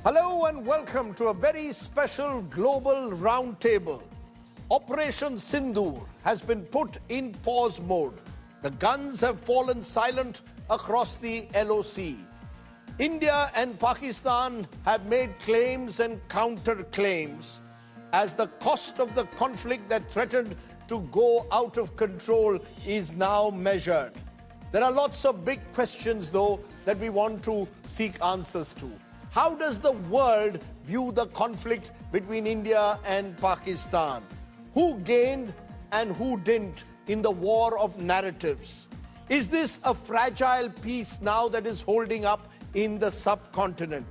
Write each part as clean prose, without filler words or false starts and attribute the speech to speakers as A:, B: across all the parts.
A: Hello and welcome to a very special global roundtable. Operation Sindoor has been put in pause mode. The guns have fallen silent across the LOC. India and Pakistan have made claims and counter-claims as the cost of the conflict that threatened to go out of control is now measured. There are lots of big questions, though, that we want to seek answers to. How does the world view the conflict between India and Pakistan? Who gained and who didn't in the war of narratives? Is this a fragile peace now that is holding up in the subcontinent?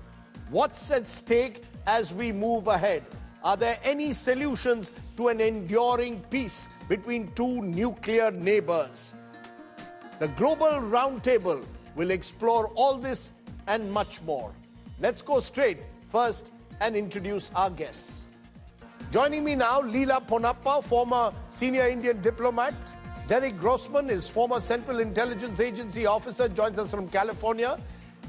A: What's at stake as we move ahead? Are there any solutions to an enduring peace between two nuclear neighbors? The Global Roundtable will explore all this and much more. Let's go straight first and introduce our guests. Joining me now, Leela Ponnappa, former senior Indian diplomat. Derek Grossman is former Central Intelligence Agency officer, joins us from California.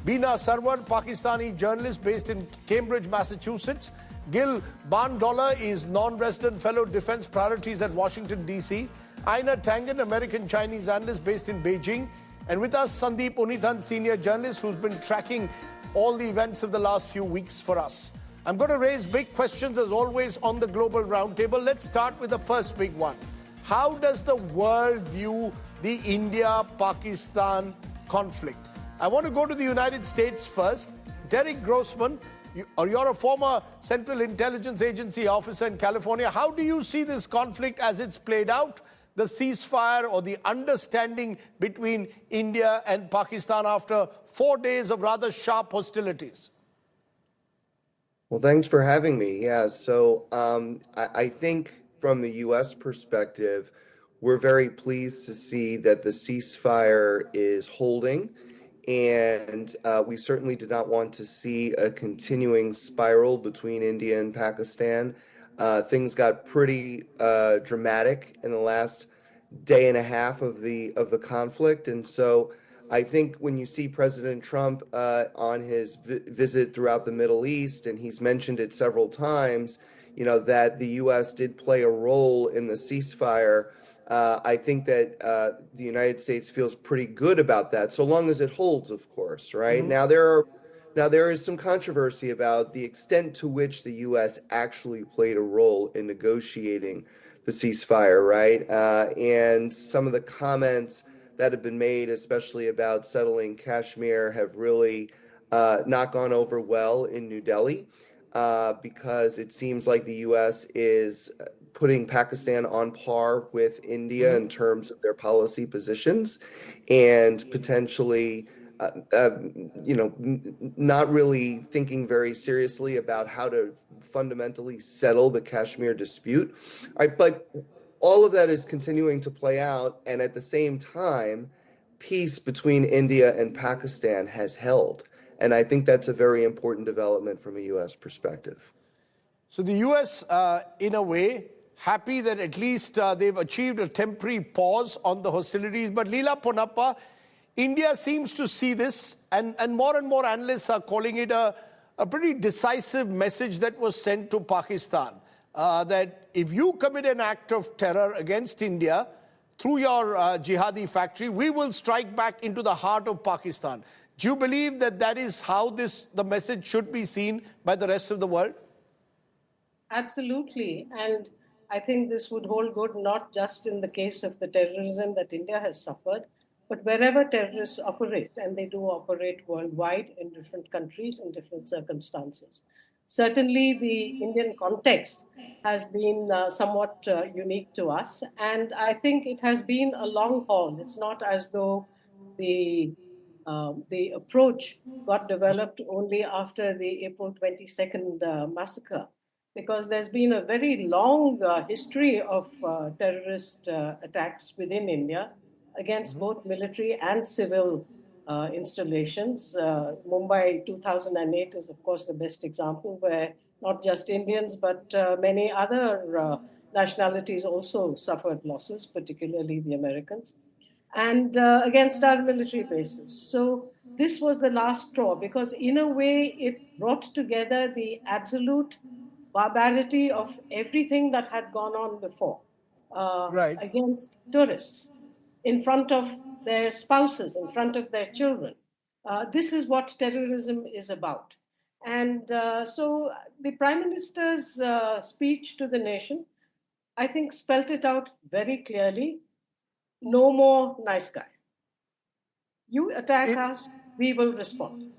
A: Beena Sarwar, Pakistani journalist based in Cambridge, Massachusetts. Gil Bandollah is non-resident fellow defense priorities at Washington, D.C. Aina Tangan, American Chinese analyst based in Beijing. And with us, Sandeep Unithan, senior journalist who's been tracking all the events of the last few weeks for us. I'm going to raise big questions, as always, on the Global Roundtable. Let's start with the first big one. How does the world view the India-Pakistan conflict? I want to go to the United States first. Derek Grossman, you're a former Central Intelligence Agency officer in California. How do you see this conflict as it's played out? The ceasefire or the understanding between India and Pakistan after 4 days of rather sharp hostilities?
B: Well, thanks for having me. Yeah, so I think from the U.S. perspective, we're very pleased to see that the ceasefire is holding. And we certainly did not want to see a continuing spiral between India and Pakistan. Things got pretty dramatic in the last day and a half of the conflict, and so I think when you see President Trump on his visit throughout the Middle East, and he's mentioned it several times, that the U.S. did play a role in the ceasefire. I think that the United States feels pretty good about that, so long as it holds, of course, right?
A: Mm-hmm.
B: Now there is some controversy about the extent to which the U.S. actually played a role in negotiating the ceasefire, right? And some of the comments that have been made, especially about settling Kashmir, have really not gone over well in New Delhi because it seems like the U.S. is putting Pakistan on par with India in terms of their policy positions and potentially not really thinking very seriously about how to fundamentally settle the Kashmir dispute. All right, but all of that is continuing to play out, and at the same time, peace between India and Pakistan has held. And I think that's a very important development from a U.S. perspective.
A: So the U.S., in a way, happy that at least they've achieved a temporary pause on the hostilities. But Leela Ponnappa, India seems to see this, and more analysts are calling it a pretty decisive message that was sent to Pakistan, that if you commit an act of terror against India through your jihadi factory, we will strike back into the heart of Pakistan. Do you believe that that is how the message should be seen by the rest of the world?
C: Absolutely. And I think this would hold good not just in the case of the terrorism that India has suffered, but wherever terrorists operate, and they do operate worldwide in different countries in different circumstances. Certainly, the Indian context has been somewhat unique to us, and I think it has been a long haul. It's not as though the approach got developed only after the April 22nd massacre, because there's been a very long history of terrorist attacks within India against both military and civil installations. Mumbai 2008 is, of course, the best example, where not just Indians, but many other nationalities also suffered losses, particularly the Americans, and against our military bases. So this was the last straw because, in a way, it brought together the absolute barbarity of everything that had gone on before
A: Right.
C: against tourists in front of their spouses, in front of their children. This is what terrorism is about. And so the Prime Minister's speech to the nation, I think, spelt it out very clearly. No more nice guy. You attack
A: It,
C: us, we will respond.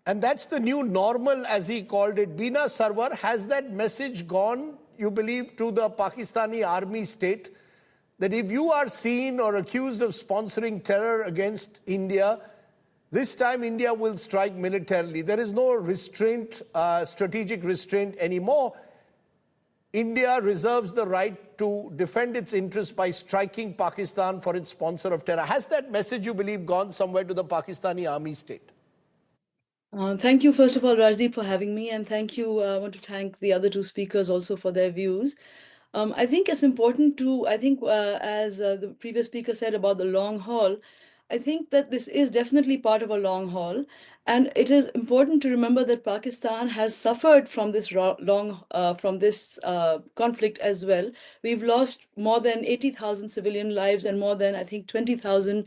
A: and that's the new normal, as he called it. Bina Sarwar, has that message gone, you believe, to the Pakistani army state, that if you are seen or accused of sponsoring terror against India, this time India will strike militarily. There is no restraint, strategic restraint anymore. India reserves the right to defend its interests by striking Pakistan for its sponsor of terror. Has that message, you believe, gone somewhere to the Pakistani army state?
D: Thank you, first of all, Rajdeep, for having me, and thank you. I want to thank the other two speakers also for their views. I think it's important to, as the previous speaker said about the long haul, I think that this is definitely part of a long haul. And it is important to remember that Pakistan has suffered from this conflict as well. We've lost more than 80,000 civilian lives and more than, I think, 20,000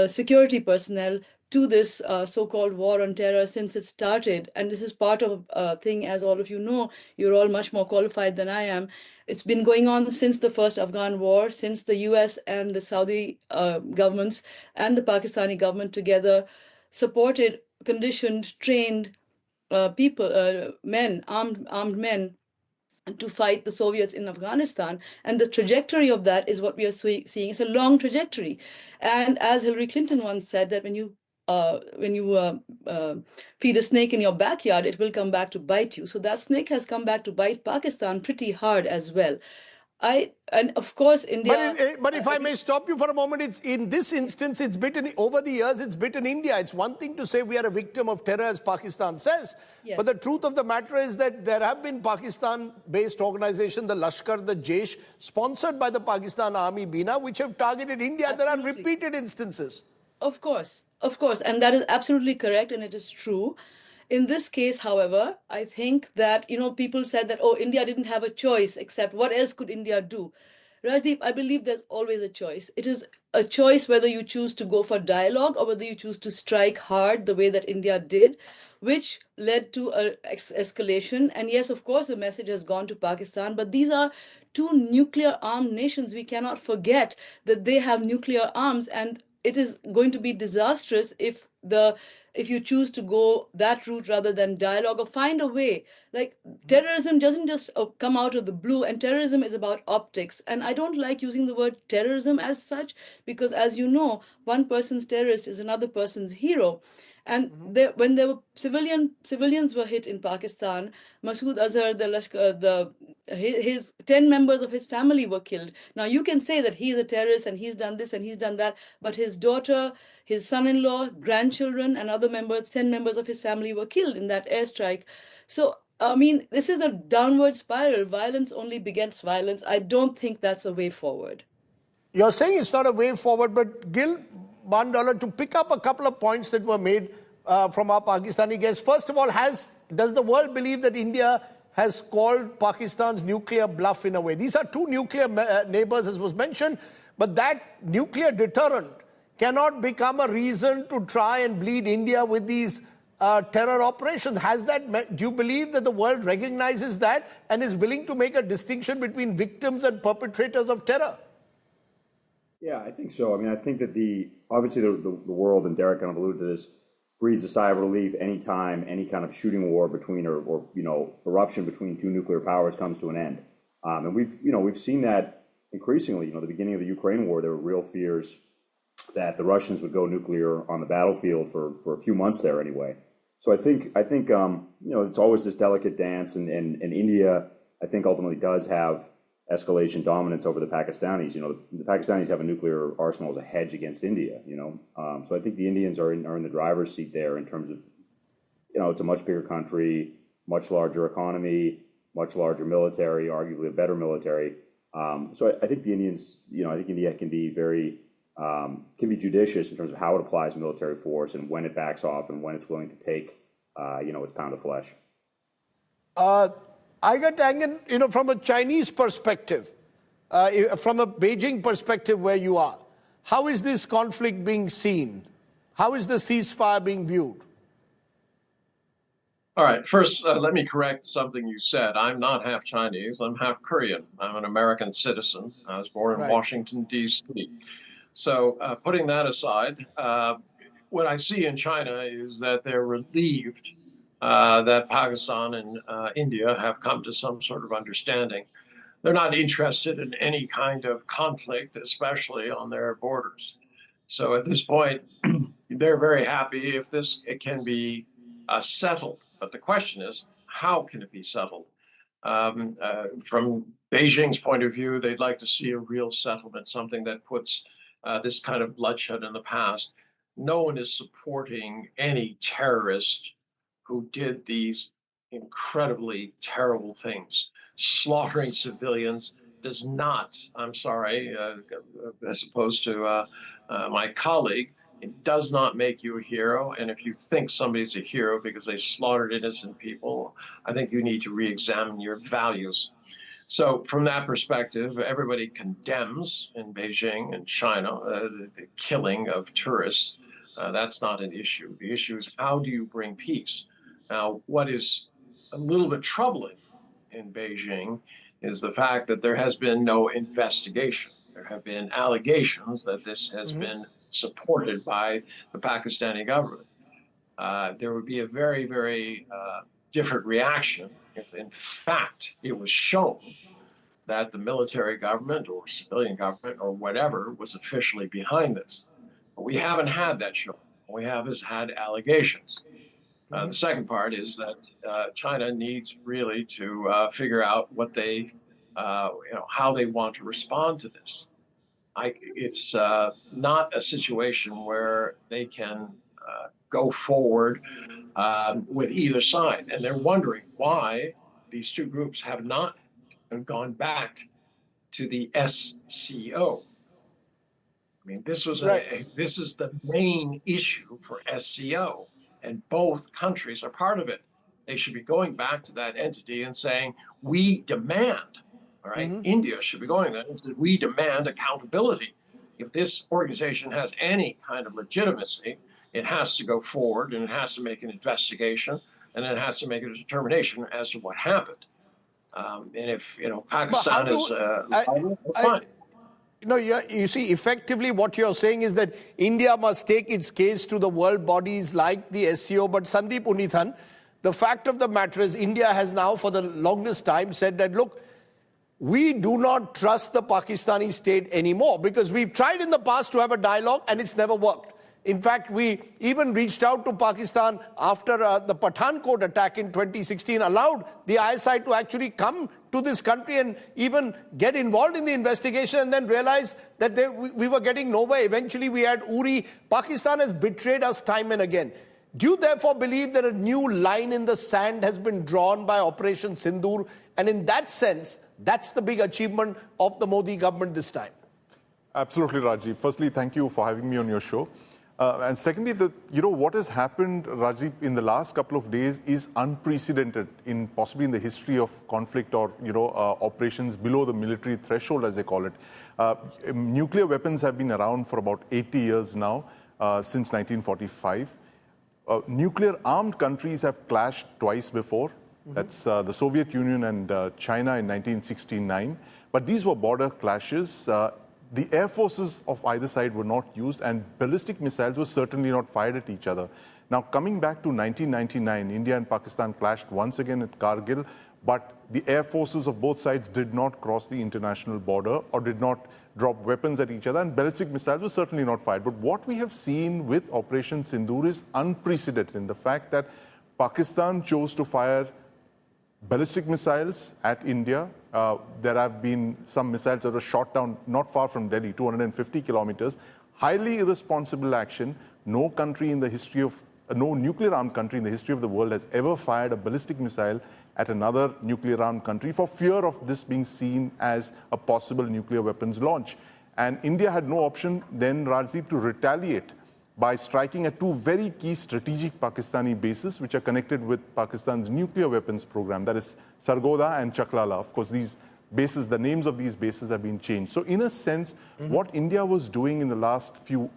D: security personnel to this so-called war on terror since it started. And this is part of a thing, as all of you know, you're all much more qualified than I am. It's been going on since the first Afghan war, since the US and the Saudi governments and the Pakistani government together supported, conditioned, trained people, men, armed men, to fight the Soviets in Afghanistan. And the trajectory of that is what we are seeing. It's a long trajectory. And as Hillary Clinton once said, that when you feed a snake in your backyard, it will come back to bite you. So that snake has come back to bite Pakistan pretty hard as well. And of course, India.
A: But if I may stop you for a moment, it's in this instance, it's bitten over the years, it's bitten India. It's one thing to say we are a victim of terror, as Pakistan says.
D: Yes.
A: But the truth of the matter is that there have been Pakistan-based organizations, the Lashkar, the Jaish, sponsored by the Pakistan Army, Bina, which have targeted India.
D: Absolutely.
A: There are repeated instances.
D: Of course, and that is absolutely correct, and it is true. In this case, however, I think that, people said that, oh, India didn't have a choice, except what else could India do? Rajdeep, I believe there's always a choice. It is a choice whether you choose to go for dialogue or whether you choose to strike hard the way that India did, which led to an escalation. And yes, of course, the message has gone to Pakistan, but these are two nuclear armed nations. We cannot forget that they have nuclear arms, and it is going to be disastrous if you choose to go that route rather than dialogue or find a way. Like, terrorism doesn't just come out of the blue, and terrorism is about optics. And I don't like using the word terrorism as such, because as you know, one person's terrorist is another person's hero. And when there were civilians were hit in Pakistan, Masood Azhar, the Lashkar, his 10 members of his family were killed. Now you can say that he's a terrorist and he's done this and he's done that, but his daughter, his son-in-law, grandchildren, and other members, 10 members of his family were killed in that airstrike. So, I mean, this is a downward spiral. Violence only begets violence. I don't think that's a way forward.
A: You're saying it's not a way forward, but Gil Bandala, to pick up a couple of points that were made from our Pakistani guests. First of all, does the world believe that India has called Pakistan's nuclear bluff in a way? These are two nuclear neighbors, as was mentioned, but that nuclear deterrent cannot become a reason to try and bleed India with these terror operations. Do you believe that the world recognizes that and is willing to make a distinction between victims and perpetrators of terror?
E: Yeah, I think so. I mean, I think that obviously the world, and Derek kind of alluded to this, breathes a sigh of relief anytime any kind of shooting war between or eruption between two nuclear powers comes to an end. And we've seen that increasingly. The beginning of the Ukraine war, there were real fears that the Russians would go nuclear on the battlefield for a few months there anyway. So I think it's always this delicate dance, and India, I think, ultimately does have escalation dominance over the Pakistanis. The Pakistanis have a nuclear arsenal as a hedge against India. So I think the Indians are in the driver's seat there in terms of, it's a much bigger country, much larger economy, much larger military, arguably a better military. So I think the Indians, I think India can be very can be judicious in terms of how it applies military force and when it backs off and when it's willing to take, its pound of flesh.
A: I got Tangan, from a Chinese perspective, from a Beijing perspective where you are, how is this conflict being seen? How is the ceasefire being viewed?
F: All right, first, let me correct something you said. I'm not half Chinese, I'm half Korean. I'm an American citizen. I was born in Washington, D.C. So putting that aside, what I see in China is that they're relieved that Pakistan and India have come to some sort of understanding. They're not interested in any kind of conflict, especially on their borders. So at this point, they're very happy if it can be settled. But the question is, how can it be settled? From Beijing's point of view, they'd like to see a real settlement, something that puts this kind of bloodshed in the past. No one is supporting any terrorist who did these incredibly terrible things. Slaughtering civilians does not, I'm sorry, as opposed to my colleague, it does not make you a hero. And if you think somebody's a hero because they slaughtered innocent people, I think you need to re-examine your values. So from that perspective, everybody condemns in Beijing and China the killing of tourists. That's not an issue. The issue is, how do you bring peace? Now, what is a little bit troubling in Beijing is the fact that there has been no investigation. There have been allegations that this has been supported by the Pakistani government. There would be a very, very different reaction if, in fact, it was shown that the military government or civilian government or whatever was officially behind this. But we haven't had that shown. What we have is had allegations. The second part is that China needs really to figure out what they, how they want to respond to this. It's not a situation where they can go forward with either side. And they're wondering why these two groups have not gone back to the SCO. I mean, this is the main issue for SCO, and both countries are part of it. They should be going back to that entity and saying, we demand, all right, India should be going there and say, we demand accountability. If this organization has any kind of legitimacy, it has to go forward and it has to make an investigation and it has to make a determination as to what happened. And if, Pakistan is fine.
A: You see, effectively what you're saying is that India must take its case to the world bodies like the SCO. But Sandeep Unithan, the fact of the matter is India has now for the longest time said that, look, we do not trust the Pakistani state anymore because we've tried in the past to have a dialogue and it's never worked. In fact, we even reached out to Pakistan after the Pathankot attack in 2016, allowed the ISI to actually come to this country and even get involved in the investigation, and then realized that we were getting nowhere. Eventually, we had Uri. Pakistan has betrayed us time and again. Do you therefore believe that a new line in the sand has been drawn by Operation Sindoor? And in that sense, that's the big achievement of the Modi government this time.
G: Absolutely, Rajiv. Firstly, thank you for having me on your show. And secondly, what has happened, Rajdeep, in the last couple of days is unprecedented possibly in the history of conflict or, operations below the military threshold, as they call it. Nuclear weapons have been around for about 80 years now, since 1945. Nuclear armed countries have clashed twice before. That's the Soviet Union and China in 1969. But these were border clashes. The air forces of either side were not used, and ballistic missiles were certainly not fired at each other. Now, coming back to 1999, India and Pakistan clashed once again at Kargil, but the air forces of both sides did not cross the international border or did not drop weapons at each other, and ballistic missiles were certainly not fired. But what we have seen with Operation Sindoor is unprecedented in the fact that Pakistan chose to fire ballistic missiles at India. There have been some missiles that were shot down not far from Delhi, 250 kilometers. Highly irresponsible action. No country in the history of, no nuclear-armed country in the history of the world has ever fired a ballistic missile at another nuclear-armed country for fear of this being seen as a possible nuclear weapons launch. And India had no option then, Rajdeep, to retaliate by striking at two very key strategic Pakistani bases, which are connected with Pakistan's nuclear weapons program, that is Sargodha and Chaklala. Of course, these bases, the names of these bases have been changed. So in a sense, what India was doing in the last few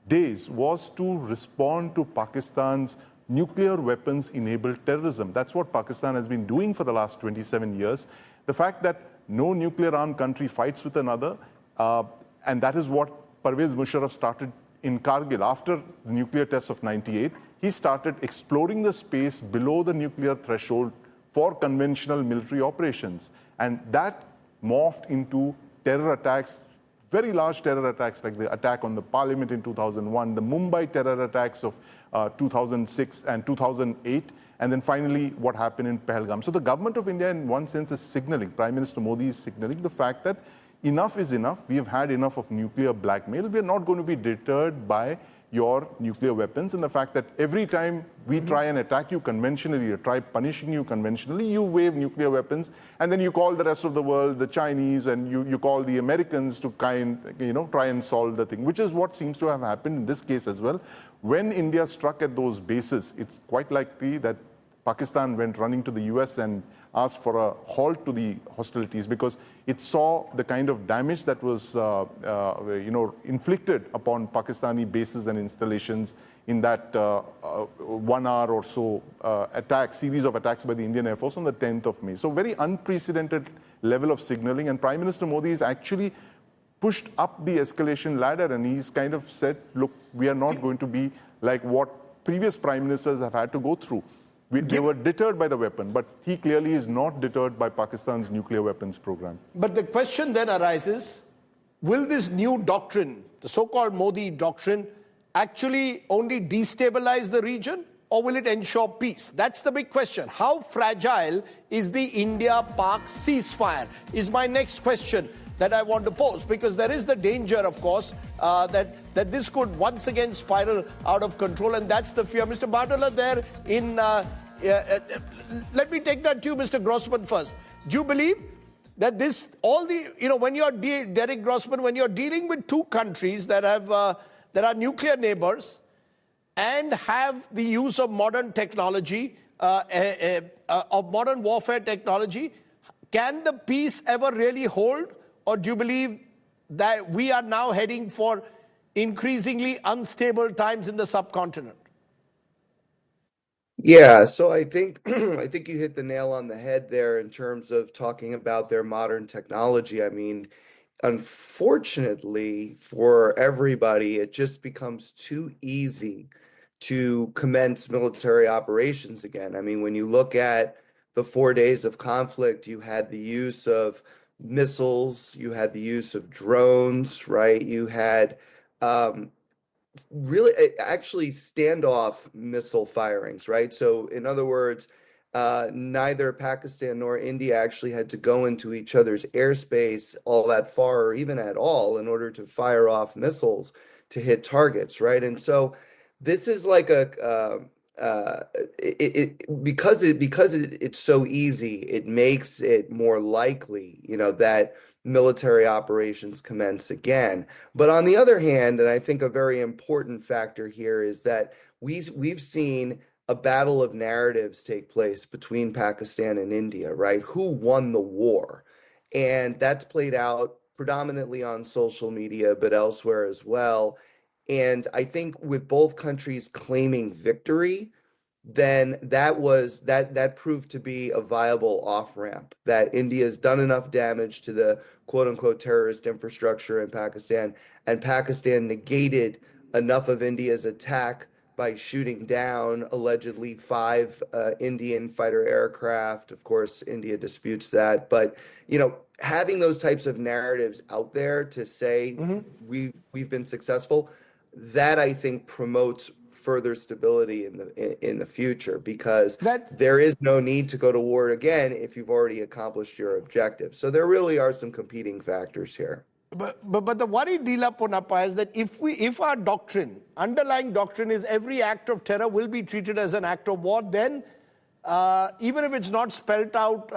G: days was to respond to Pakistan's nuclear weapons-enabled terrorism. That's what Pakistan has been doing for the last 27 years. The fact that no nuclear-armed country fights with another, and that is what Pervez Musharraf started in Kargil. After the nuclear tests of '98, he started exploring the space below the nuclear threshold for conventional military operations. And that morphed into terror attacks, very large terror attacks like the attack on the parliament in 2001, the Mumbai terror attacks of 2006 and 2008, and then finally what happened in Pahalgam. So the government of India in one sense is signaling, Prime Minister Modi is signaling the fact that enough is enough. We have had enough of nuclear blackmail. We are not going to be deterred by your nuclear weapons, and the fact that every time we try and attack you conventionally or try punishing you conventionally, you wave nuclear weapons, and then you call the rest of the world, the Chinese, and you call the Americans to try and solve the thing, which is what seems to have happened in this case as well. When India struck at those bases, it's quite likely that Pakistan went running to the US and asked for a halt to the hostilities because it saw the kind of damage that was inflicted upon Pakistani bases and installations in that 1 hour or so series of attacks by the Indian Air Force on the 10th of May. So very unprecedented level of signaling, and Prime Minister Modi has actually pushed up the escalation ladder, and he's kind of said, look, we are not going to be like what previous prime ministers have had to go through. They were deterred by the weapon, but he clearly is not deterred by Pakistan's nuclear weapons program.
A: But the question then arises, will this new doctrine, the so-called Modi doctrine, actually only destabilize the region, or will it ensure peace? That's the big question. How fragile is the India-Pak ceasefire is my next question that I want to pose, because there is the danger, of course, that this could once again spiral out of control, and that's the fear. Mr. Bartola there in... let me take that to you, Mr. Grossman, first. Do you believe that when you're, Derek Grossman, when you're dealing with two countries that are nuclear neighbors and have the use of modern technology, of modern warfare technology, can the peace ever really hold? Or do you believe that we are now heading for increasingly unstable times in the subcontinent?
B: Yeah, so I think I think you hit the nail on the head there in terms of talking about their modern technology. I mean, unfortunately for everybody, it just becomes too easy to commence military operations again. I mean, when you look at the 4 days of conflict, you had the use of missiles, you had the use of drones, right? You had really actually standoff missile firings, right? So in other words, neither Pakistan nor India actually had to go into each other's airspace all that far or even at all in order to fire off missiles to hit targets, right? And so this is like because it's so easy, it makes it more likely, that military operations commence again. But on the other hand, and I think a very important factor here is that we've seen a battle of narratives take place between Pakistan and India, right? Who won the war? And that's played out predominantly on social media, but elsewhere as well. And I think with both countries claiming victory, then that proved to be a viable off-ramp, that India's done enough damage to the quote-unquote terrorist infrastructure in Pakistan, and Pakistan negated enough of India's attack by shooting down allegedly 5 Indian fighter aircraft. Of course, India disputes that, but having those types of narratives out there to say we've been successful, that I think promotes further stability in the future, because there is no need to go to war again if you've already accomplished your objective. So there really are some competing factors here.
A: But the worry, Dila Ponappa, is that if our underlying doctrine is every act of terror will be treated as an act of war, then even if it's not spelled out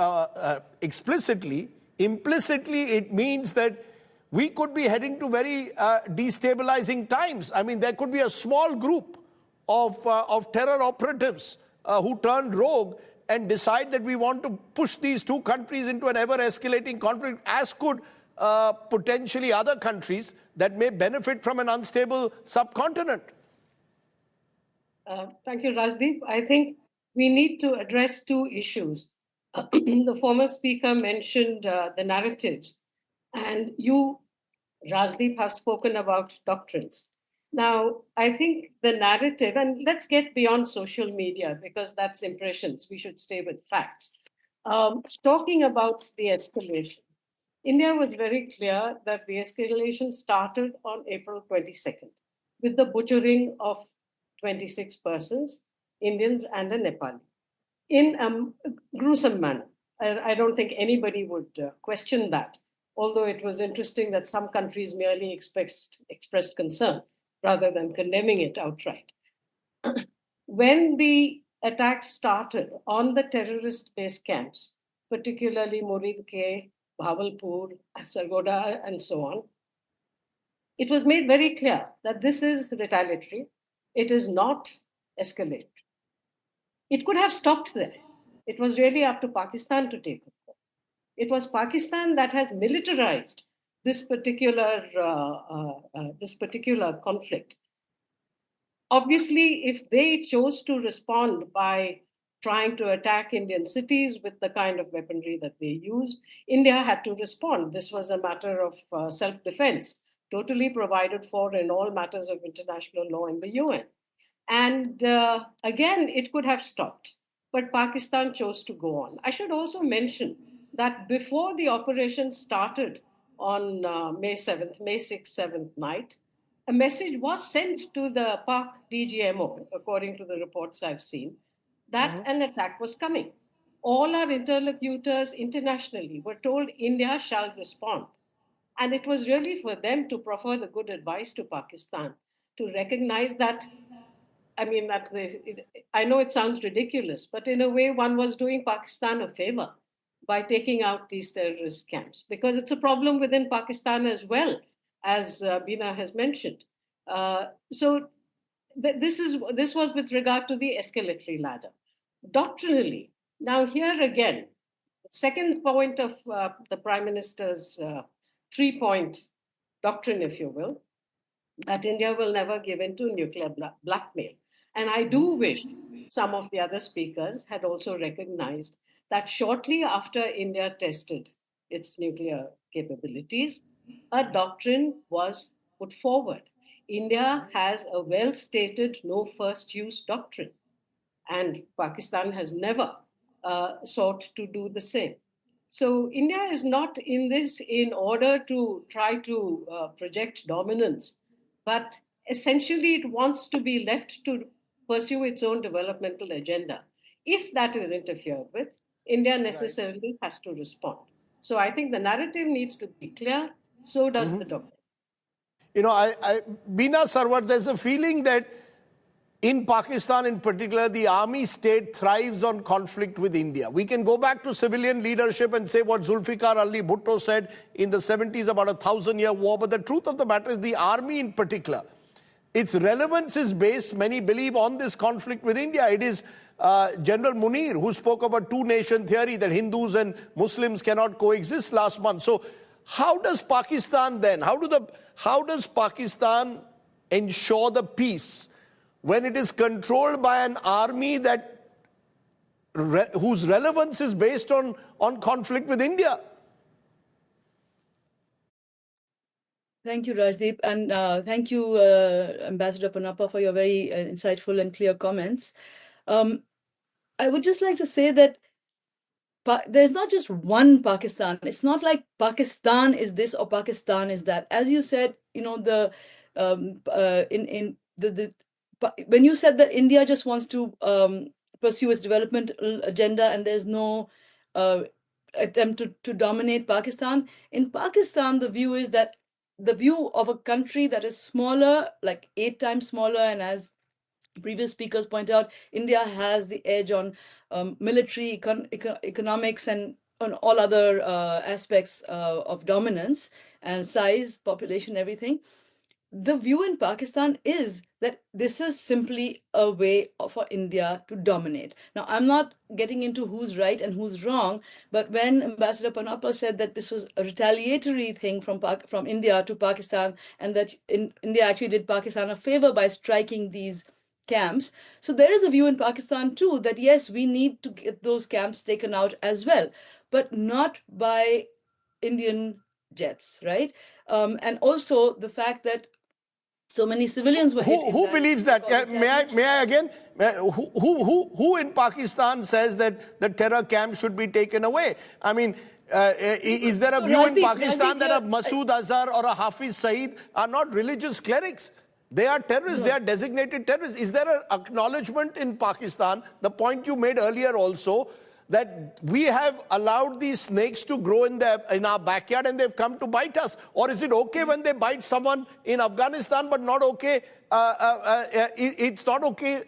A: explicitly, implicitly it means that we could be heading to very destabilizing times. I mean, there could be a small group of terror operatives who turn rogue and decide that we want to push these two countries into an ever-escalating conflict, as could potentially other countries that may benefit from an unstable subcontinent.
C: Thank you, Rajdeep. I think we need to address two issues. The former speaker mentioned the narratives, and you, Rajdeep, have spoken about doctrines. Now, I think the narrative, and let's get beyond social media because that's impressions. We should stay with facts. Talking about the escalation, India was very clear that the escalation started on April 22nd with the butchering of 26 persons, Indians and a Nepali, in a gruesome manner. I don't think anybody would question that, although it was interesting that some countries merely expressed concern rather than condemning it outright. When the attacks started on the terrorist base camps, particularly Murid Ke, Bhavalpur, Sargoda, and so on, it was made very clear that this is retaliatory. It is not escalatory. It could have stopped there. It was really up to Pakistan to take it. It was Pakistan that has militarized this particular conflict. Obviously, if they chose to respond by trying to attack Indian cities with the kind of weaponry that they used, India had to respond. This was a matter of self-defense, totally provided for in all matters of international law in the UN. And again, it could have stopped, but Pakistan chose to go on. I should also mention that before the operation started on May 6th, 7th night, a message was sent to the Pak DGMO, according to the reports I've seen, that an attack was coming. All our interlocutors internationally were told India shall respond. And it was really for them to proffer the good advice to Pakistan to recognize that, I mean, I know it sounds ridiculous, but in a way, one was doing Pakistan a favor by taking out these terrorist camps, because it's a problem within Pakistan as well, as Bina has mentioned. This was with regard to the escalatory ladder. Doctrinally, now here again, the second point of the Prime Minister's three-point doctrine, if you will, that India will never give in to nuclear blackmail. And I do wish some of the other speakers had also recognized that shortly after India tested its nuclear capabilities, a doctrine was put forward. India has a well-stated no first use doctrine, and Pakistan has never sought to do the same. So India is not in this in order to try to project dominance, but essentially it wants to be left to pursue its own developmental agenda. If that is interfered with, India necessarily has to respond. So I think the narrative needs to be clear. So does the doctrine.
A: You know, Bina Sarwar, there's a feeling that in Pakistan in particular, the army state thrives on conflict with India. We can go back to civilian leadership and say what Zulfikar Ali Bhutto said in the 70s about a 1,000-year war, but the truth of the matter is the army in particular, its relevance is based, many believe, on this conflict with India. It is General Munir who spoke of a two-nation theory that Hindus and Muslims cannot coexist last month. So how does Pakistan then, how does Pakistan ensure the peace when it is controlled by an army that whose relevance is based on conflict with India?
D: Thank you, Rajdeep, and thank you, Ambassador Ponnappa, for your very insightful and clear comments. I would just like to say that there's not just one Pakistan. It's not like Pakistan is this or Pakistan is that. As you said, you know, when you said that India just wants to pursue its developmental agenda and there's no attempt to dominate Pakistan, in Pakistan, the view is that the view of a country that is smaller, like 8 times smaller, and as previous speakers point out, India has the edge on military, economics, and on all other aspects of dominance and size, population, everything. The view in Pakistan is that this is simply a way for India to dominate. Now, I'm not getting into who's right and who's wrong, but when Ambassador Panapa said that this was a retaliatory thing from India to Pakistan, and that India actually did Pakistan a favor by striking these camps. So there is a view in Pakistan too that yes, we need to get those camps taken out as well, but not by Indian jets, right? And also the fact that so many civilians were hit.
A: Who believes that? May I again? Who in Pakistan says that the terror camp should be taken away? I mean, is there a view in Pakistan that a Masood Azhar or a Hafiz Saeed are not religious clerics? They are terrorists. No. They are designated terrorists. Is there an acknowledgement in Pakistan, the point you made earlier also, that we have allowed these snakes to grow in our backyard and they've come to bite us? Or is it okay when they bite someone in Afghanistan but not okay? It's not okay.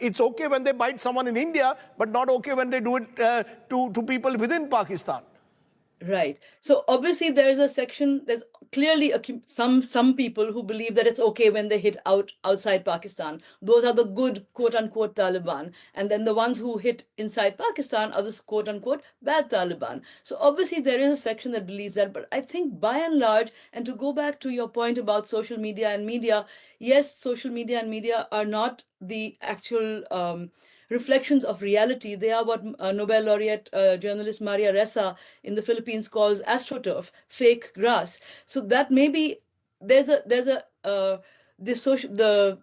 A: It's okay when they bite someone in India but not okay when they do it to people within Pakistan.
D: Right. So obviously there is a section, there's clearly some people who believe that it's okay when they hit outside Pakistan. Those are the good quote unquote Taliban. And then the ones who hit inside Pakistan are the quote unquote bad Taliban. So obviously there is a section that believes that, but I think by and large, and to go back to your point about social media and media, yes, social media and media are not the actual reflections of reality. They are what Nobel laureate journalist Maria Ressa in the Philippines calls astroturf, fake grass. So that maybe the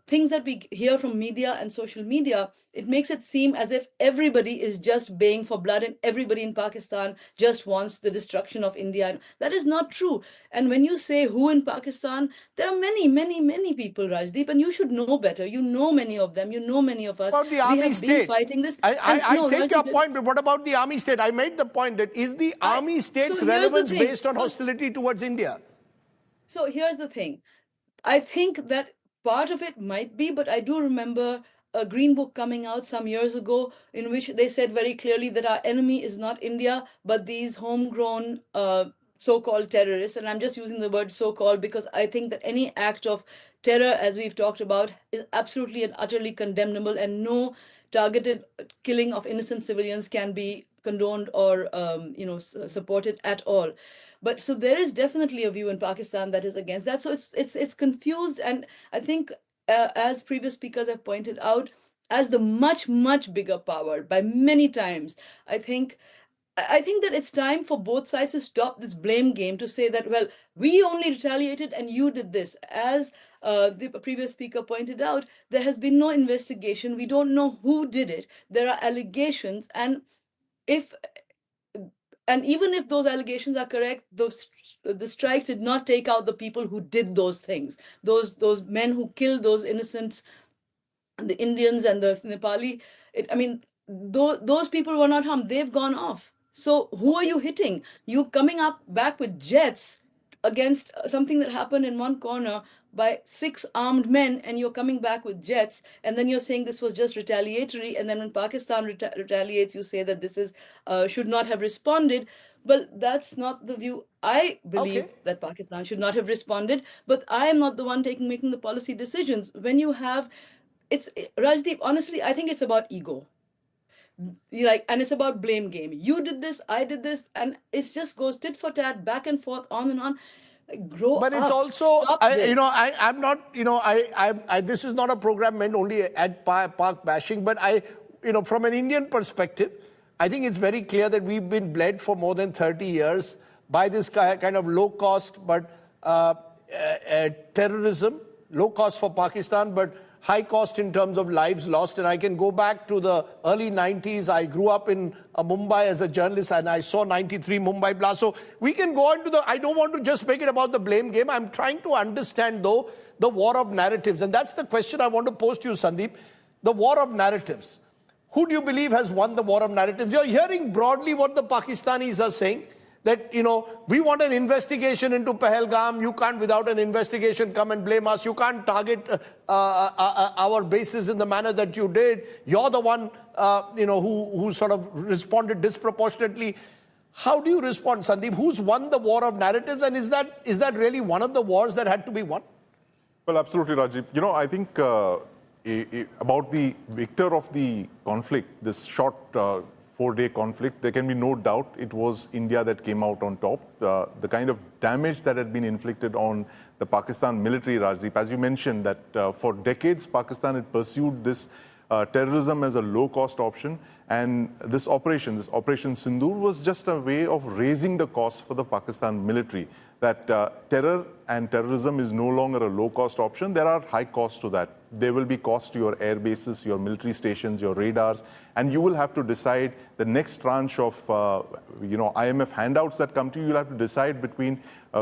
D: things that we hear from media and social media, it makes it seem as if everybody is just baying for blood and everybody in Pakistan just wants the destruction of India. And that is not true. And when you say who in Pakistan, there are many, many, many people, Rajdeep, and you should know better. You know many of them. You know many of us.
A: About the army state.
D: Been fighting this.
A: I take your point, but what about the army state? I made the point that is the army state's relevance based on hostility towards India?
D: So here's the thing. I think that part of it might be, but I do remember a green book coming out some years ago in which they said very clearly that our enemy is not India, but these homegrown so-called terrorists. And I'm just using the word so-called because I think that any act of terror, as we've talked about, is absolutely and utterly condemnable, and no targeted killing of innocent civilians can be condoned or supported at all. But so there is definitely a view in Pakistan that is against that. So it's confused, and I think as previous speakers have pointed out, as the much bigger power by many times, I think that it's time for both sides to stop this blame game, to say that, well, we only retaliated and you did this. As the previous speaker pointed out, there has been no investigation. We don't know who did it. There are allegations, and even if those allegations are correct, the strikes did not take out the people who did those things. Those men who killed those innocents, the Indians and the Nepali. Those people were not harmed. They've gone off. So who are you hitting? You coming back with jets against something that happened in one corner by 6 armed men, and you're coming back with jets, and then you're saying this was just retaliatory, and then when Pakistan retaliates, you say that this is should not have responded. But that's not the view. I believe that Pakistan should not have responded, but I am not the one making the policy decisions. When you have, Rajdeep, honestly, I think it's about ego. And it's about blame game. You did this, I did this, and it just goes tit for tat, back and forth, on and on.
A: But it's also, I'm not, this is not a program meant only at park bashing, but from an Indian perspective, I think it's very clear that we've been bled for more than 30 years by this kind of low cost, but terrorism, low cost for Pakistan, but high cost in terms of lives lost. And I can go back to the early 90s. I grew up in Mumbai as a journalist, and I saw 93 Mumbai blast. So we can go on to I don't want to just make it about the blame game. I'm trying to understand, though, the war of narratives. And that's the question I want to pose to you, Sandeep. The war of narratives. Who do you believe has won the war of narratives? You're hearing broadly what the Pakistanis are saying, that, we want an investigation into Pahalgam. You can't, without an investigation, come and blame us. You can't target our bases in the manner that you did. You're the one, who sort of responded disproportionately. How do you respond, Sandeep? Who's won the war of narratives, and is that really one of the wars that had to be won?
G: Well, absolutely, Rajdeep. I think about the victor of the conflict, this short 4-day conflict, there can be no doubt it was India that came out on top. The kind of damage that had been inflicted on the Pakistan military, Rajdeep, as you mentioned, that for decades Pakistan had pursued this terrorism as a low-cost option, and this Operation Sindoor was just a way of raising the cost for the Pakistan military. That terror and terrorism is no longer a low-cost option. There are high costs to that. There will be costs to your air bases, your military stations, your radars, and you will have to decide the next tranche of IMF handouts that come to you. You'll have to decide between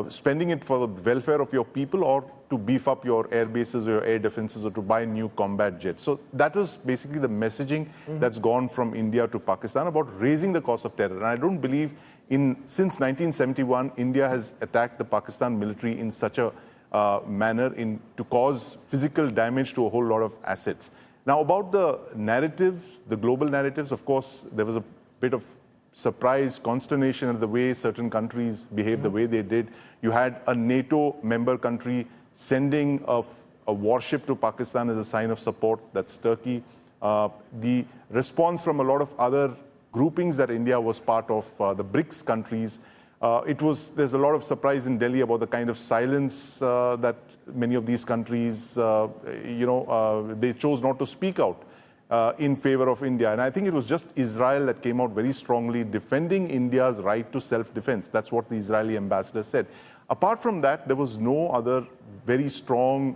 G: spending it for the welfare of your people or to beef up your air bases or your air defenses or to buy new combat jets. So that was basically the messaging that's gone from India to Pakistan about raising the cost of terror. And I don't believe since 1971, India has attacked the Pakistan military in such a manner to cause physical damage to a whole lot of assets. Now, about the narratives, the global narratives, of course, there was a bit of surprise, consternation at the way certain countries behaved the way they did. You had a NATO member country sending a warship to Pakistan as a sign of support. That's Turkey. The response from a lot of other groupings that India was part of, the BRICS countries, there's a lot of surprise in Delhi about the kind of silence that many of these countries, they chose not to speak out in favor of India. And I think it was just Israel that came out very strongly defending India's right to self-defense. That's what the Israeli ambassador said. Apart from that, there was no other very strong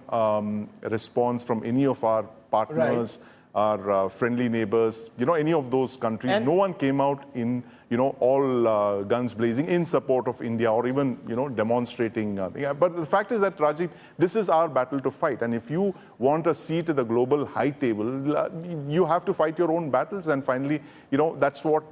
G: response from any of our partners, our friendly neighbors, any of those countries. And no one came out in, all guns blazing in support of India or even, demonstrating. But the fact is that, Rajiv, this is our battle to fight. And if you want a seat at the global high table, you have to fight your own battles. And finally, that's what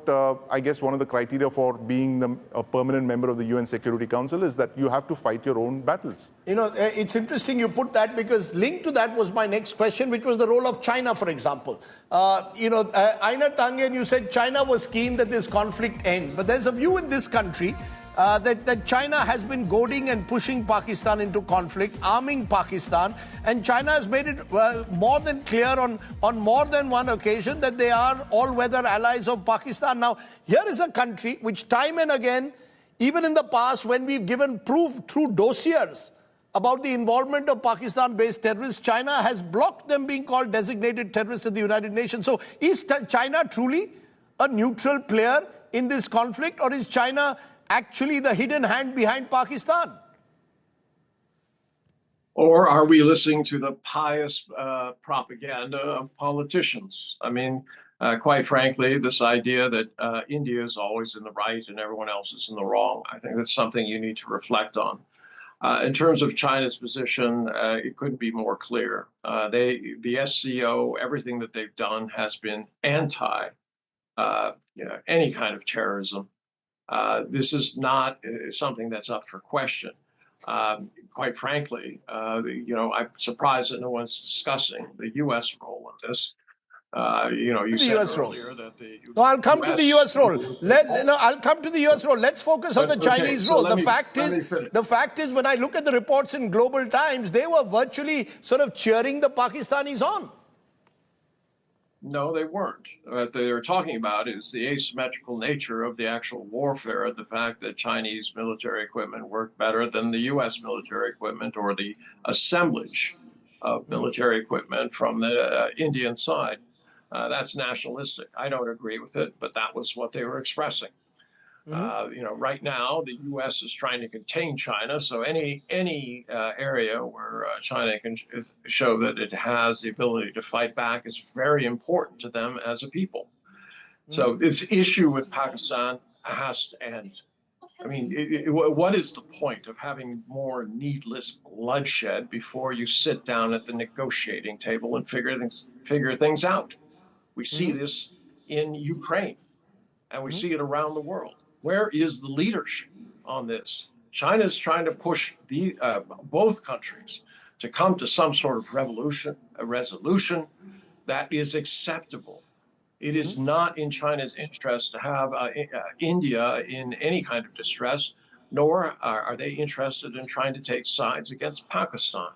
G: I guess one of the criteria for being a permanent member of the UN Security Council is that you have to fight your own battles.
A: It's interesting you put that, because linked to that was my next question, which was the role of China, for example. Aina Tangen, you said China was keen that this conflict end, but there's a view in this country that China has been goading and pushing Pakistan into conflict, arming Pakistan, and China has made it more than clear on more than one occasion that they are all-weather allies of Pakistan. Now, here is a country which time and again, even in the past when we've given proof through dossiers about the involvement of Pakistan-based terrorists, China has blocked them being called designated terrorists in the United Nations. So is China truly a neutral player in this conflict, or is China actually the hidden hand behind Pakistan?
F: Or are we listening to the pious propaganda of politicians? I mean, quite frankly, this idea that India is always in the right and everyone else is in the wrong, I think that's something you need to reflect on. In terms of China's position, it couldn't be more clear. The SCO, everything that they've done has been anti any kind of terrorism. This is not something that's up for question. Quite frankly, I'm surprised that no one's discussing the U.S. role in this. You said earlier that
A: No, I'll come to the U.S. role. I'll come to the U.S. role. Let's focus on the Chinese role. The fact is, when I look at the reports in Global Times, they were virtually sort of cheering the Pakistanis on.
F: No, they weren't. What they were talking about is the asymmetrical nature of the actual warfare, the fact that Chinese military equipment worked better than the U.S. military equipment, or the assemblage of military equipment from the Indian side. That's nationalistic. I don't agree with it, but that was what they were expressing. Right now, the U.S. is trying to contain China, so any area where China can show that it has the ability to fight back is very important to them as a people. So this issue with Pakistan has to end. I mean, what is the point of having more needless bloodshed before you sit down at the negotiating table and figure things out? We see this in Ukraine, and we see it around the world. Where is the leadership on this? China is trying to push both countries to come to some sort of resolution that is acceptable It is not in China's interest to have India in any kind of distress, nor are they interested in trying to take sides against Pakistan.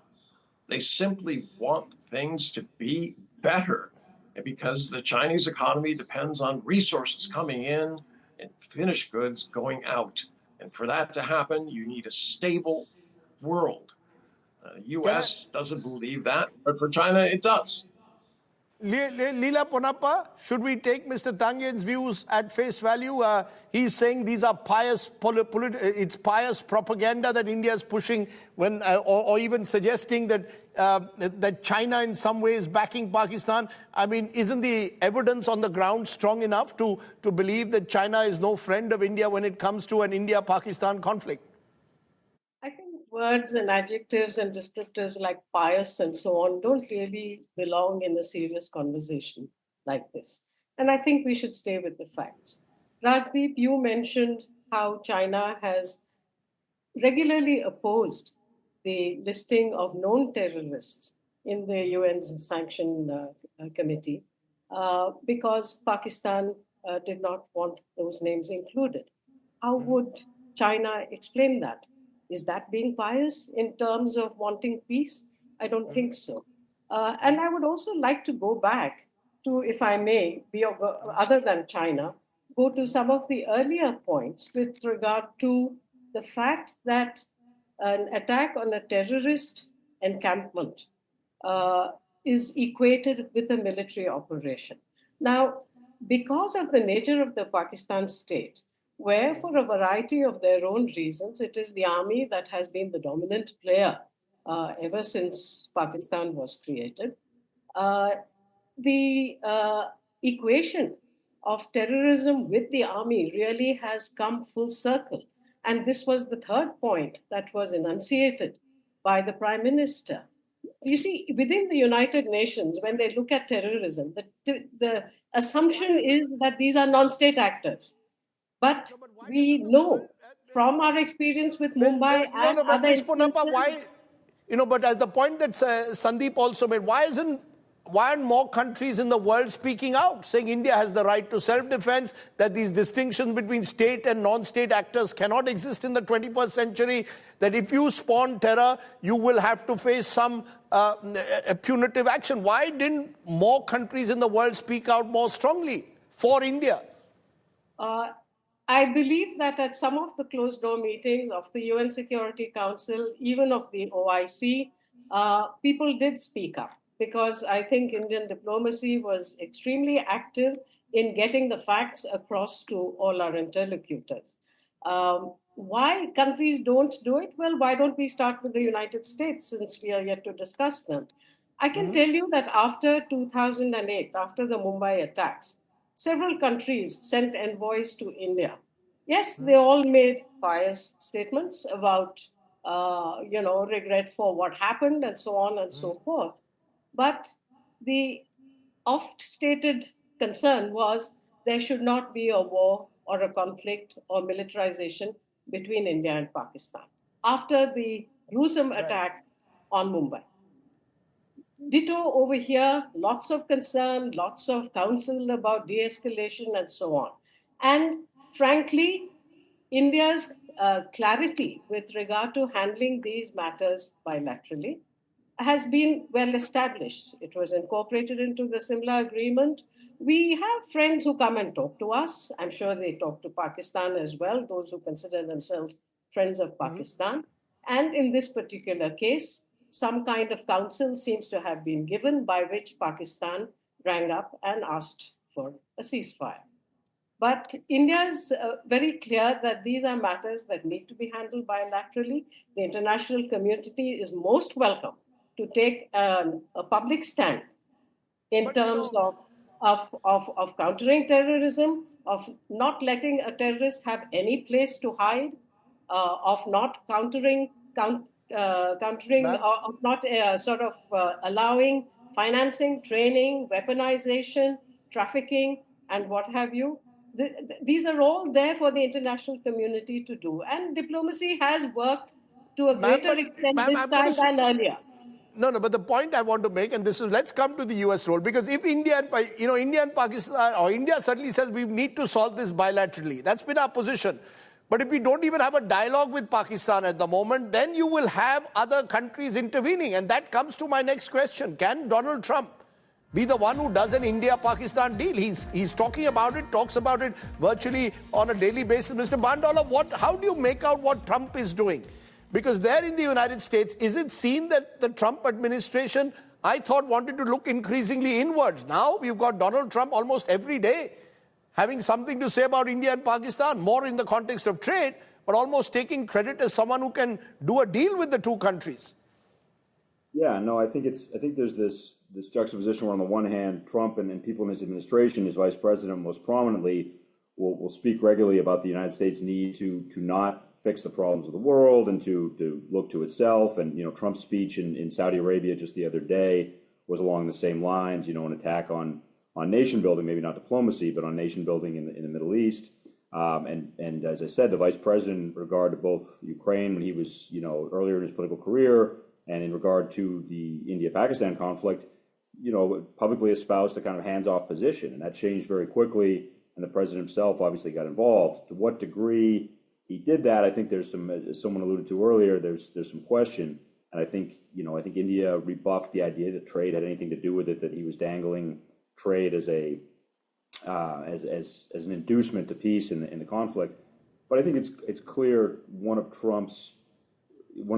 F: They simply want things to be better because the Chinese economy depends on resources coming in and finished goods going out. And for that to happen, you need a stable world. U.S. doesn't believe that, but for China, it does.
A: Leela Ponappa, should we take Mr. Tangen's views at face value? He's saying these are it's pious propaganda that India is pushing when, or even suggesting that that China in some way is backing Pakistan. I mean, isn't the evidence on the ground strong enough to believe that China is no friend of India when it comes to an India-Pakistan conflict?
C: I think words and adjectives and descriptors like pious and so on don't really belong in a serious conversation like this. And I think we should stay with the facts. Rajdeep, you mentioned how China has regularly opposed the listing of known terrorists in the UN's sanction committee because Pakistan did not want those names included. How would China explain that? Is that being pious in terms of wanting peace? I don't think so. And I would also like to go back to, if I may, other than China, go to some of the earlier points with regard to the fact that an attack on a terrorist encampment is equated with a military operation. Now, because of the nature of the Pakistan state, where for a variety of their own reasons, it is the army that has been the dominant player ever since Pakistan was created, the equation of terrorism with the army really has come full circle. And this was the third point that was enunciated by the Prime Minister. You see, within the United Nations, when they look at terrorism, the assumption is that these are non-state actors. But we know from our experience with Mumbai and other instances...
A: Why, but at the point that Sandeep also made, why aren't more countries in the world speaking out, saying India has the right to self-defense, that these distinctions between state and non-state actors cannot exist in the 21st century, that if you spawn terror, you will have to face some punitive action? Why didn't more countries in the world speak out more strongly for India?
C: I believe that at some of the closed-door meetings of the UN Security Council, even of the OIC, people did speak up, because I think Indian diplomacy was extremely active in getting the facts across to all our interlocutors. Why countries don't do it? Well, why don't we start with the United States, since we are yet to discuss them? I can tell you that after 2008, after the Mumbai attacks, several countries sent envoys to India. Yes, they all made pious statements about, regret for what happened and so on and so forth. But the oft-stated concern was there should not be a war or a conflict or militarization between India and Pakistan after the gruesome attack on Mumbai. Ditto over here, lots of concern, lots of counsel about de-escalation and so on. And frankly, India's clarity with regard to handling these matters bilaterally has been well established. It was incorporated into the Simla Agreement. We have friends who come and talk to us. I'm sure they talk to Pakistan as well, those who consider themselves friends of Pakistan. And in this particular case, some kind of counsel seems to have been given by which Pakistan rang up and asked for a ceasefire. But India is very clear that these are matters that need to be handled bilaterally. The international community is most welcome to take a public stand in terms of countering terrorism, of not letting a terrorist have any place to hide, of not allowing financing, training, weaponization, trafficking, and what have you. These are all there for the international community to do. And diplomacy has worked to a greater extent this time than earlier.
A: No, but the point I want to make, and this is, let's come to the US role, because if India and Pakistan, or India certainly says we need to solve this bilaterally. That's been our position. But if we don't even have a dialogue with Pakistan at the moment, then you will have other countries intervening. And that comes to my next question. Can Donald Trump be the one who does an India-Pakistan deal? He's talking about it, talks about it virtually on a daily basis. Mr. Bandawala, how do you make out what Trump is doing? Because there in the United States, is it seen that the Trump administration, I thought, wanted to look increasingly inwards? Now we've got Donald Trump almost every day having something to say about India and Pakistan, more in the context of trade, but almost taking credit as someone who can do a deal with the two countries.
E: Yeah, no, I think there's this juxtaposition where on the one hand, Trump and people in his administration, his vice president most prominently, will speak regularly about the United States' need to not fix the problems of the world and to look to itself. And, Trump's speech in Saudi Arabia just the other day was along the same lines, an attack on nation building, maybe not diplomacy, but on nation building in the Middle East. And as I said, the vice president, in regard to both Ukraine when he was, earlier in his political career, and in regard to the India-Pakistan conflict, publicly espoused a kind of hands-off position. And that changed very quickly. And the president himself obviously got involved. To what degree he did that, I think there's some, as someone alluded to earlier, there's some question. And I think India rebuffed the idea that trade had anything to do with it, that he was dangling trade as an inducement to peace in the conflict. But I think it's clear one of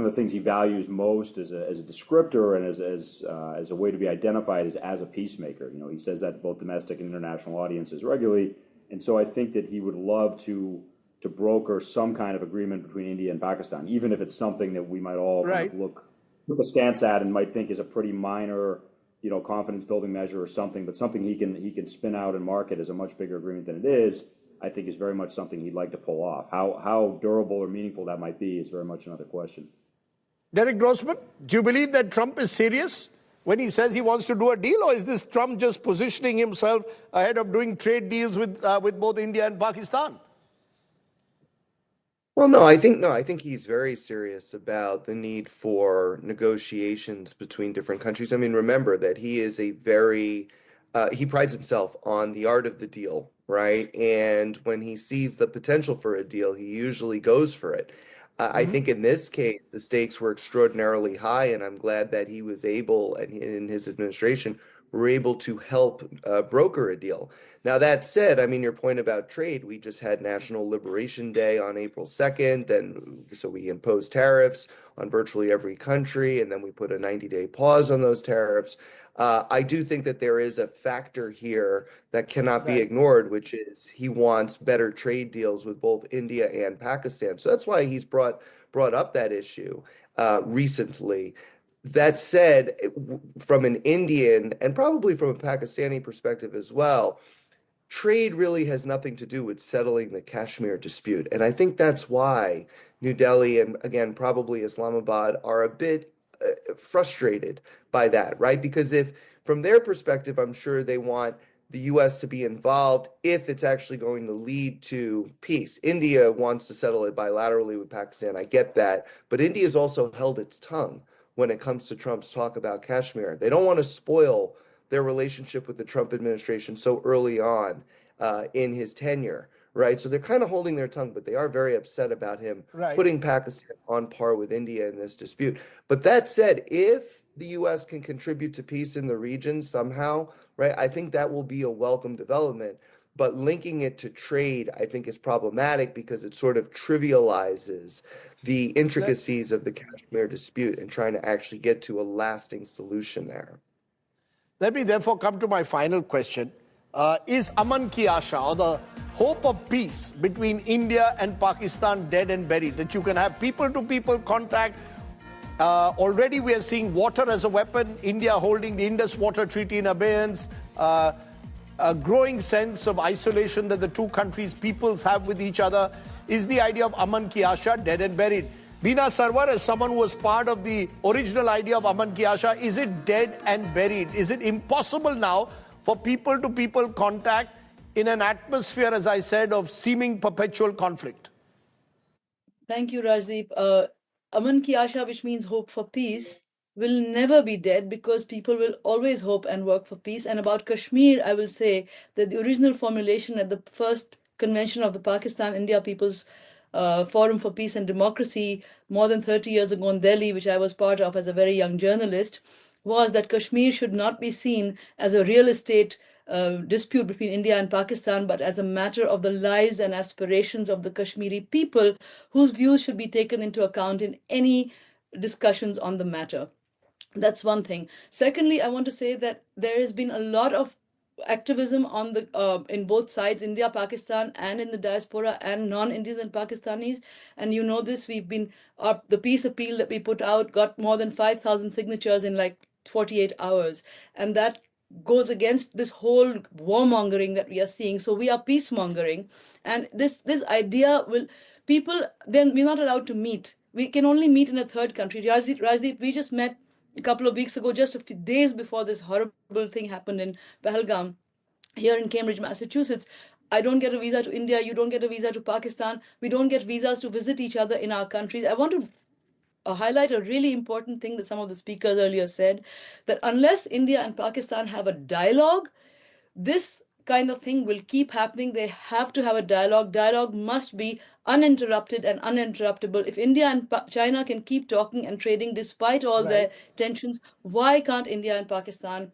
E: the things he values most as a descriptor and as a way to be identified is as a peacemaker. He says that to both domestic and international audiences regularly. And so I think that he would love to broker some kind of agreement between India and Pakistan, even if it's something that we might all kind of look a stance at and might think is a pretty minor, confidence building measure or something, but something he can spin out and market as a much bigger agreement than it is, I think is very much something he'd like to pull off. How durable or meaningful that might be is very much another question.
A: Derek Grossman, do you believe that Trump is serious when he says he wants to do a deal, or is this Trump just positioning himself ahead of doing trade deals with both India and Pakistan?
B: Well, no, I think he's very serious about the need for negotiations between different countries. I mean, remember that he is he prides himself on the art of the deal, right? And when he sees the potential for a deal, he usually goes for it. I think in this case, the stakes were extraordinarily high, and I'm glad that he was able, and in his administration, were able to help broker a deal. Now, that said, I mean, your point about trade, we just had National Liberation Day on April 2nd, and so we imposed tariffs on virtually every country, and then we put a 90-day pause on those tariffs. I do think that there is a factor here that cannot be ignored, which is he wants better trade deals with both India and Pakistan. So that's why he's brought up that issue recently. That said, from an Indian and probably from a Pakistani perspective as well, trade really has nothing to do with settling the Kashmir dispute. And I think that's why New Delhi and, again, probably Islamabad are a bit frustrated by that, right? Because if, from their perspective, I'm sure they want the U.S. to be involved if it's actually going to lead to peace. India wants to settle it bilaterally with Pakistan. I get that. But India's also held its tongue when it comes to Trump's talk about Kashmir. They don't want to spoil their relationship with the Trump administration so early on in his tenure, right? So they're kind of holding their tongue, but they are very upset about him putting Pakistan on par with India in this dispute. But that said, if the U.S. can contribute to peace in the region somehow, right, I think that will be a welcome development. But linking it to trade, I think, is problematic because it sort of trivializes the intricacies of the Kashmir dispute and trying to actually get to a lasting solution there.
A: Let me therefore come to my final question. Is AmanKsha, or the hope of peace between India and Pakistan, dead and buried? That you can have people-to-people contact. Already we are seeing water as a weapon, India holding the Indus Water Treaty in abeyance, a growing sense of isolation that the two countries' peoples have with each other. Is the idea of AmanKsha dead and buried? Beena Sarwar, as someone who was part of the original idea of AmanKsha, is it dead and buried? Is it impossible now for people-to-people contact in an atmosphere, as I said, of seeming perpetual conflict?
D: Thank you, Rajdeep. AmanKsha, which means hope for peace, will never be dead because people will always hope and work for peace. And about Kashmir, I will say that the original formulation at the first convention of the Pakistan India People's Forum for Peace and Democracy more than 30 years ago in Delhi, which I was part of as a very young journalist, was that Kashmir should not be seen as a real estate dispute between India and Pakistan, but as a matter of the lives and aspirations of the Kashmiri people, whose views should be taken into account in any discussions on the matter. That's one thing. Secondly, I want to say that there has been a lot of activism on the in both sides, India, Pakistan, and in the diaspora and non-Indians and Pakistanis. And you know this, we've been the peace appeal that we put out got more than 5,000 signatures in like 48 hours, and that goes against this whole warmongering that we are seeing. So we are peace mongering, and this idea will people then we're not allowed to meet. We can only meet in a third country. Rajdeep, we just met a couple of weeks ago, just a few days before this horrible thing happened in Pahalgam, here in Cambridge, Massachusetts. I don't get a visa to India. You don't get a visa to Pakistan. We don't get visas to visit each other in our countries. I want to highlight a really important thing that some of the speakers earlier said, that unless India and Pakistan have a dialogue, this kind of thing will keep happening. They have to have a dialogue. Dialogue must be uninterrupted and uninterruptible. If India and China can keep talking and trading despite all their tensions, why can't India and Pakistan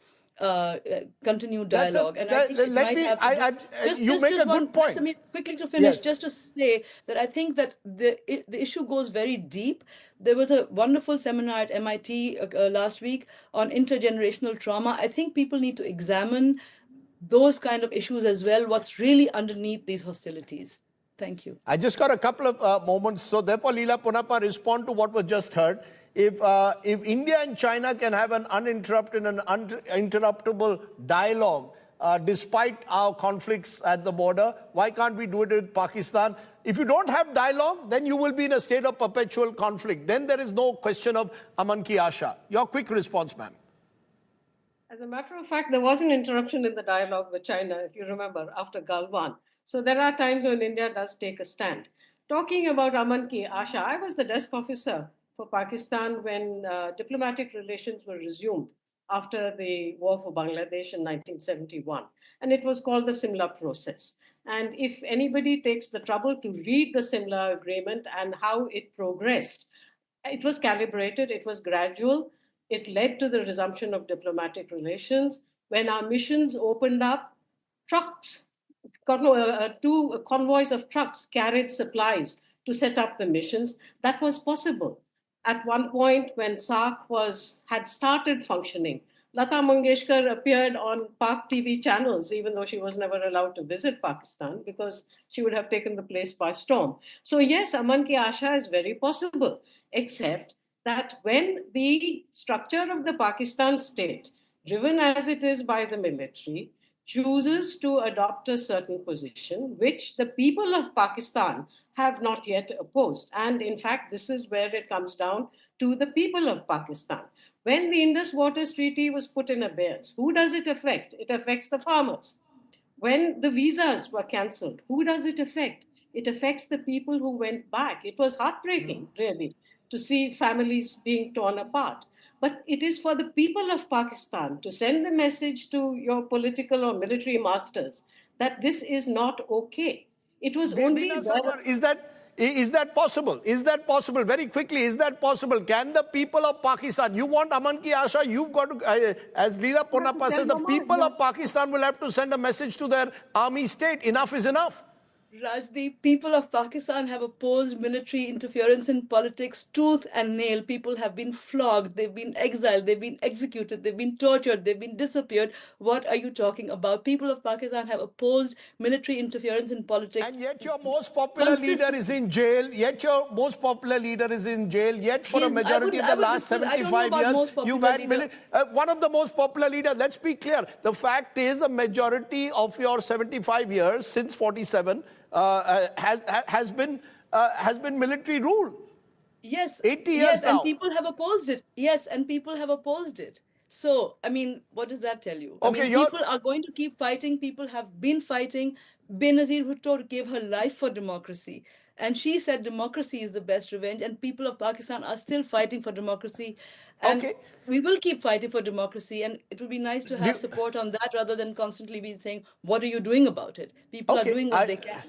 D: continue dialogue? And I think it might have to do,
A: you make a good point.
D: Just quickly to finish, just to say that I think that the issue goes very deep. There was a wonderful seminar at MIT last week on intergenerational trauma. I think people need to examine those kind of issues as well, what's really underneath these hostilities. Thank you.
A: I just got a couple of moments. So therefore, Leela Punappa, respond to what was just heard. If India and China can have an uninterrupted and uninterruptible dialogue, despite our conflicts at the border, why can't we do it with Pakistan? If you don't have dialogue, then you will be in a state of perpetual conflict. Then there is no question of Aman Ki Asha. Your quick response, ma'am.
C: As a matter of fact, there was an interruption in the dialogue with China, if you remember, after Galwan. So there are times when India does take a stand. Talking about Aman Ki Asha, I was the desk officer for Pakistan when diplomatic relations were resumed after the war for Bangladesh in 1971. And it was called the Simla process. And if anybody takes the trouble to read the Simla agreement and how it progressed, it was calibrated, it was gradual. It led to the resumption of diplomatic relations. When our missions opened up, trucks, two convoys of trucks carried supplies to set up the missions. That was possible. At one point, when SAARC had started functioning, Lata Mangeshkar appeared on Pak TV channels, even though she was never allowed to visit Pakistan because she would have taken the place by storm. So yes, Aman Ki Asha is very possible, except that when the structure of the Pakistan state, driven as it is by the military, chooses to adopt a certain position, which the people of Pakistan have not yet opposed. And in fact, this is where it comes down to the people of Pakistan. When the Indus Waters Treaty was put in abeyance, who does it affect? It affects the farmers. When the visas were cancelled, who does it affect? It affects the people who went back. It was heartbreaking, really, to see families being torn apart. But it is for the people of Pakistan to send the message to your political or military masters that this is not okay. It was only...
A: Is that possible? Is that possible? Very quickly, is that possible? Can the people of Pakistan, you want Aman Ki Asha, you've got to, as Leela Punappa says, the people of Pakistan will have to send a message to their army state. Enough is enough.
D: Rajdeep, people of Pakistan have opposed military interference in politics tooth and nail. People have been flogged, they've been exiled, they've been executed, they've been tortured, they've been disappeared. What are you talking about? People of Pakistan have opposed military interference in politics.
A: And yet your most popular leader is in jail. Yet your most popular leader is in jail. Yet for a majority of the last 75 years, you've had one of the most popular leaders. Let's be clear. The fact is a majority of your 75 years, since 47, has been military rule.
D: Yes,
A: 80 years now.
D: And people have opposed it. Yes, and people have opposed it. So, I mean, what does that tell you? Okay, people are going to keep fighting. People have been fighting. Benazir Bhutto gave her life for democracy. And she said democracy is the best revenge, and people of Pakistan are still fighting for democracy. And
A: Okay.
D: we will keep fighting for democracy. And it would be nice to have
A: Do-
D: support on that rather than constantly be saying, what are you doing about it? People are
A: Okay,
D: doing what they can.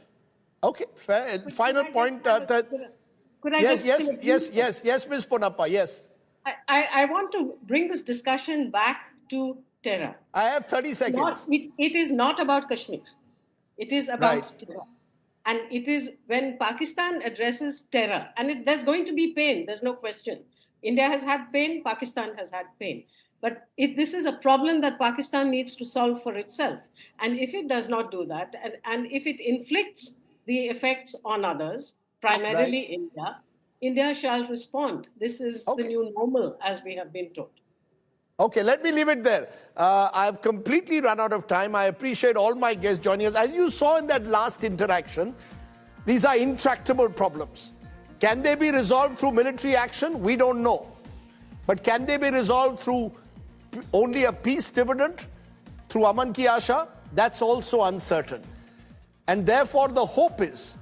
A: Okay, fair. Final point.
C: Could I
A: Yes,
C: just
A: yes,
C: say a
A: yes,
C: few-
A: yes, yes, Ms. Ponappa, yes.
C: I want to bring this discussion back to terror.
A: I have 30 seconds.
C: It is not about Kashmir. It is about
A: Right.
C: terror. And it is when Pakistan addresses terror, and there's going to be pain, there's no question. India has had pain, Pakistan has had pain. But this is a problem that Pakistan needs to solve for itself. And if it does not do that, and if it inflicts the effects on others, primarily India, India shall respond. This is the new normal, as we have been told.
A: Okay, let me leave it there. I've completely run out of time. I appreciate all my guests joining us. As you saw in that last interaction, these are intractable problems. Can they be resolved through military action? We don't know. But can they be resolved through only a peace dividend? Through AmanKsha? That's also uncertain. And therefore, the hope is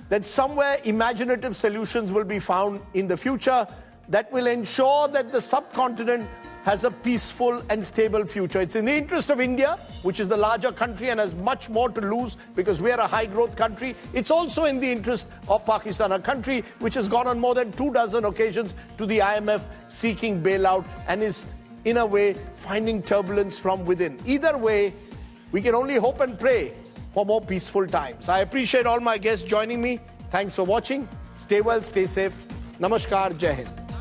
A: that somewhere imaginative solutions will be found in the future that will ensure that the subcontinent has a peaceful and stable future. It's in the interest of India, which is the larger country and has much more to lose because we are a high-growth country. It's also in the interest of Pakistan, a country which has gone on more than 24 occasions to the IMF seeking bailout and is, in a way, finding turbulence from within. Either way, we can only hope and pray for more peaceful times. I appreciate all my guests joining me. Thanks for watching. Stay well, stay safe. Namaskar, Jai Hind.